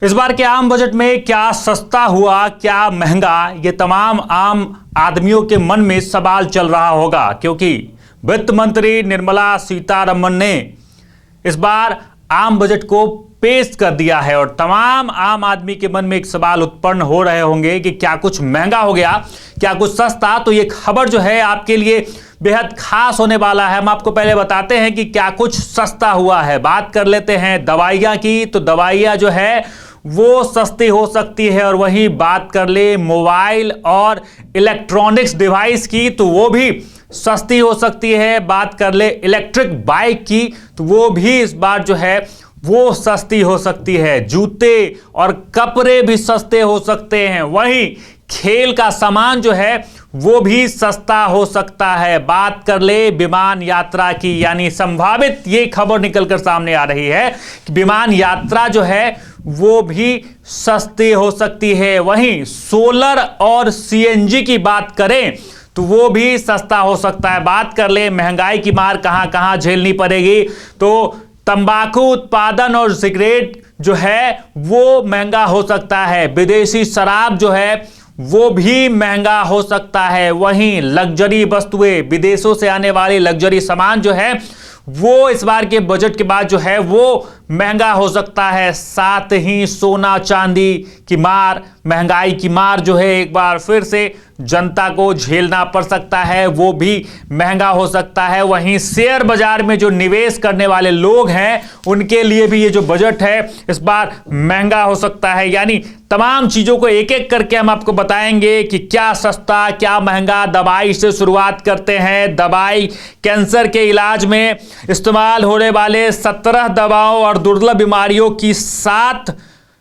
इस बार के आम बजट में क्या सस्ता हुआ, क्या महंगा, ये तमाम आम आदमियों के मन में सवाल चल रहा होगा, क्योंकि वित्त मंत्री निर्मला सीतारमण ने इस बार आम बजट को पेश कर दिया है और तमाम आम आदमी के मन में एक सवाल उत्पन्न हो रहे होंगे कि क्या कुछ महंगा हो गया, क्या कुछ सस्ता। तो ये खबर जो है आपके लिए बेहद खास होने वाला है। हम आपको पहले बताते हैं कि क्या कुछ सस्ता हुआ है। बात कर लेते हैं दवाइयाँ की, तो दवाइयाँ जो है वो सस्ती हो सकती है। और वहीं बात कर ले मोबाइल और इलेक्ट्रॉनिक्स डिवाइस की, तो वो भी सस्ती हो सकती है। बात कर ले इलेक्ट्रिक बाइक की, तो वो भी इस बार जो है वो सस्ती हो सकती है। जूते और कपड़े भी सस्ते हो सकते हैं। वहीं खेल का सामान जो है वो भी सस्ता हो सकता है। बात कर ले विमान यात्रा की, यानी संभावित ये खबर निकलकर सामने आ रही है कि विमान यात्रा जो है वो भी सस्ती हो सकती है। वहीं सोलर और सीएनजी की बात करें तो वो भी सस्ता हो सकता है। बात कर ले महंगाई की मार कहां कहां झेलनी पड़ेगी, तो तंबाकू उत्पादन और सिगरेट जो है वो महंगा हो सकता है। विदेशी शराब जो है वो भी महंगा हो सकता है। वहीं लग्जरी वस्तुएं, विदेशों से आने वाली लग्जरी सामान जो है वो इस बार के बजट के बाद जो है वो महंगा हो सकता है। साथ ही सोना चांदी की मार, महंगाई की मार जो है एक बार फिर से जनता को झेलना पड़ सकता है, वो भी महंगा हो सकता है। वहीं शेयर बाजार में जो निवेश करने वाले लोग हैं उनके लिए भी ये जो बजट है इस बार महंगा हो सकता है। यानी तमाम चीजों को एक एक करके हम आपको बताएंगे कि क्या सस्ता क्या महंगा। दवाई से शुरुआत करते हैं। दवाई, कैंसर के इलाज में इस्तेमाल होने वाले 17 दवाओं और दुर्लभ बीमारियों की 7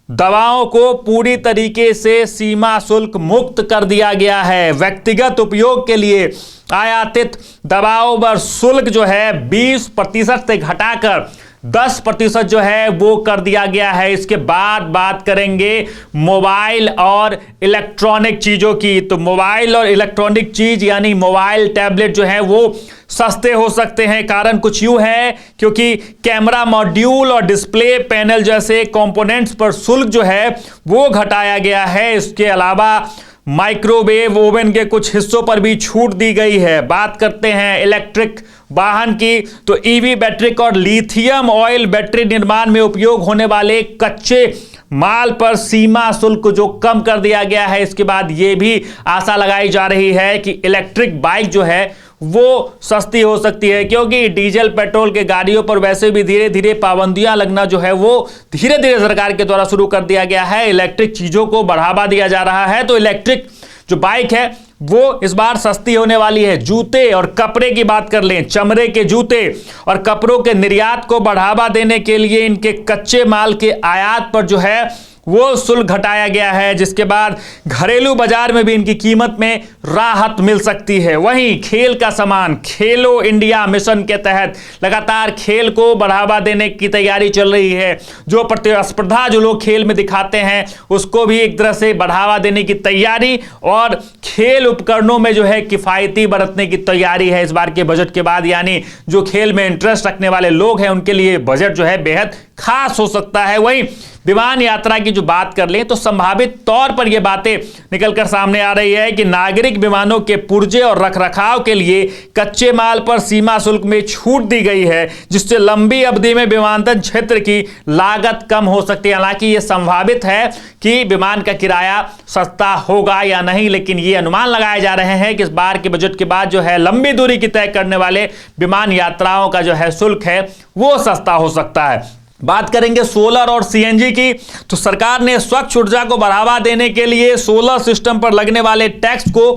दवाओं को पूरी तरीके से सीमा शुल्क मुक्त कर दिया गया है। व्यक्तिगत उपयोग के लिए आयातित दवाओं पर शुल्क जो है 20% से घटाकर 10% जो है वो कर दिया गया है। इसके बाद बात करेंगे मोबाइल और इलेक्ट्रॉनिक चीजों की, तो मोबाइल और इलेक्ट्रॉनिक चीज यानी मोबाइल टैबलेट जो है वो सस्ते हो सकते हैं। कारण कुछ यूं है क्योंकि कैमरा मॉड्यूल और डिस्प्ले पैनल जैसे कंपोनेंट्स पर शुल्क जो है वो घटाया गया है। इसके अलावा माइक्रोवेव ओवन के कुछ हिस्सों पर भी छूट दी गई है। बात करते हैं इलेक्ट्रिक वाहन की, तो ईवी बैटरी और लिथियम ऑयल बैटरी निर्माण में उपयोग होने वाले कच्चे माल पर सीमा शुल्क जो कम कर दिया गया है। इसके बाद यह भी आशा लगाई जा रही है कि इलेक्ट्रिक बाइक जो है वो सस्ती हो सकती है, क्योंकि डीजल पेट्रोल के गाड़ियों पर वैसे भी धीरे धीरे पाबंदियां लगना जो है वो धीरे धीरे सरकार के द्वारा शुरू कर दिया गया है। इलेक्ट्रिक चीजों को बढ़ावा दिया जा रहा है, तो इलेक्ट्रिक जो बाइक है वो इस बार सस्ती होने वाली है। जूते और कपड़े की बात कर लें, चमड़े के जूते और कपड़ों के निर्यात को बढ़ावा देने के लिए इनके कच्चे माल के आयात पर जो है वो शुल्क घटाया गया है, जिसके बाद घरेलू बाजार में भी इनकी कीमत में राहत मिल सकती है। वहीं खेल का सामान, खेलो इंडिया मिशन के तहत लगातार खेल को बढ़ावा देने की तैयारी चल रही है। जो प्रतिस्पर्धा जो लोग खेल में दिखाते हैं उसको भी एक तरह से बढ़ावा देने की तैयारी और खेल उपकरणों में जो है किफायती बरतने की तैयारी है इस बार के बजट के बाद। यानी जो खेल में इंटरेस्ट रखने वाले लोग हैं उनके लिए बजट जो है बेहद खास हो सकता है। वहीं विमान यात्रा की जो बात कर लें तो संभावित तौर पर यह बातें निकलकर सामने आ रही है कि नागरिक विमानों के पुर्जे और रखरखाव के लिए कच्चे माल पर सीमा शुल्क में छूट दी गई है, जिससे लंबी अवधि में विमानन क्षेत्र की लागत कम हो सकती है। हालांकि यह संभावित है कि विमान का किराया सस्ता होगा या नहीं, लेकिन ये अनुमान लगाए जा रहे हैं कि इस बार के बजट के बाद जो है लंबी दूरी की तय करने वाले विमान यात्राओं का जो है शुल्क है वो सस्ता हो सकता है। बात करेंगे सोलर और सीएनजी की, तो सरकार ने स्वच्छ ऊर्जा को बढ़ावा देने के लिए सोलर सिस्टम पर लगने वाले टैक्स को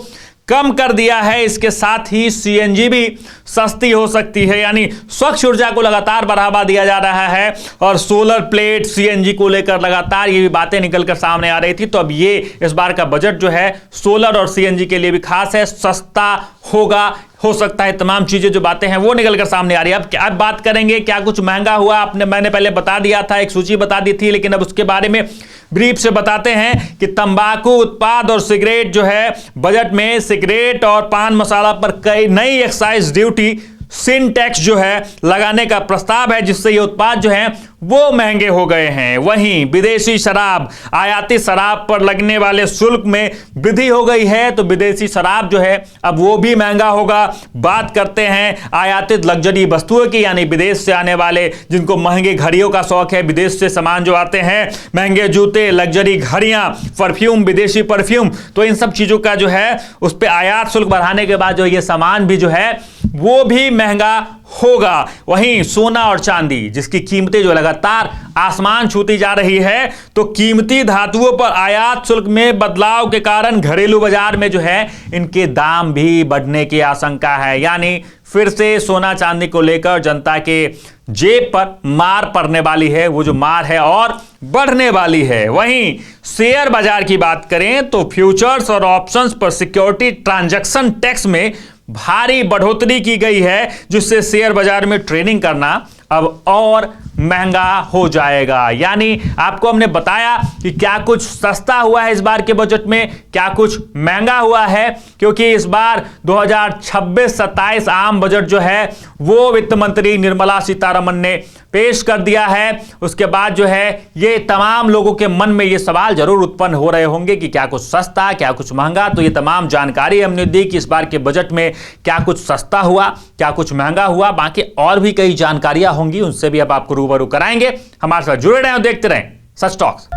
कम कर दिया है। इसके साथ ही सीएनजी भी सस्ती हो सकती है, यानी स्वच्छ ऊर्जा को लगातार बढ़ावा दिया जा रहा है और सोलर प्लेट सीएनजी को लेकर लगातार ये भी बातें निकलकर सामने आ रही थी। तो अब ये इस बार का बजट जो है सोलर और सीएनजी के लिए भी खास है, सस्ता होगा, हो सकता है। तमाम चीजें जो बातें हैं वो निकलकर सामने आ रही है। अब क्या बात करेंगे क्या कुछ महंगा हुआ, मैंने पहले बता दिया था, एक सूची बता दी थी, लेकिन अब उसके बारे में ब्रीफ से बताते हैं कि तंबाकू उत्पाद और सिगरेट जो है बजट में सिगरेट और पान मसाला पर कई नई एक्साइज ड्यूटी सिन टैक्स जो है लगाने का प्रस्ताव है, जिससे ये उत्पाद जो है वो महंगे हो गए हैं। वहीं विदेशी शराब, आयातित शराब पर लगने वाले शुल्क में वृद्धि हो गई है, तो विदेशी शराब जो है अब वो भी महंगा होगा। बात करते हैं आयातित लग्जरी वस्तुओं की, यानी विदेश से आने वाले जिनको महंगे घड़ियों का शौक है, विदेश से सामान जो आते हैं, महंगे जूते, लग्जरी घड़ियां, परफ्यूम, विदेशी परफ्यूम, तो इन सब चीजों का जो है उस पर आयात शुल्क बढ़ाने के बाद जो ये सामान भी जो है वो भी महंगा होगा। वहीं सोना और चांदी, जिसकी कीमतें जो लगातार आसमान छूती जा रही है, तो कीमती धातुओं पर आयात शुल्क में बदलाव के कारण घरेलू बाजार में जो है इनके दाम भी बढ़ने की आशंका है। यानी फिर से सोना चांदी को लेकर जनता के जेब पर मार पड़ने वाली है, वो जो मार है और बढ़ने वाली है। वहीं शेयर बाजार की बात करें तो फ्यूचर्स और ऑप्शंस पर सिक्योरिटी ट्रांजैक्शन टैक्स में भारी बढ़ोतरी की गई है, जिससे शेयर बाजार में ट्रेडिंग करना अब और महंगा हो जाएगा। यानी आपको हमने बताया कि क्या कुछ सस्ता हुआ है इस बार के बजट में, क्या कुछ महंगा हुआ है, क्योंकि इस बार 2026-27 आम बजट जो है वो वित्त मंत्री निर्मला सीतारमण ने पेश कर दिया है। उसके बाद जो है ये तमाम लोगों के मन में ये सवाल जरूर उत्पन्न हो रहे होंगे कि क्या कुछ सस्ता, क्या कुछ महंगा। तो ये तमाम जानकारी हमने दी कि इस बार के बजट में क्या कुछ सस्ता हुआ, क्या कुछ महंगा हुआ। बाकी और भी कई जानकारियां होंगी, उनसे भी अब आपको रूबरू कराएंगे। हमारे साथ जुड़े रहें और देखते रहें सच टॉक्स।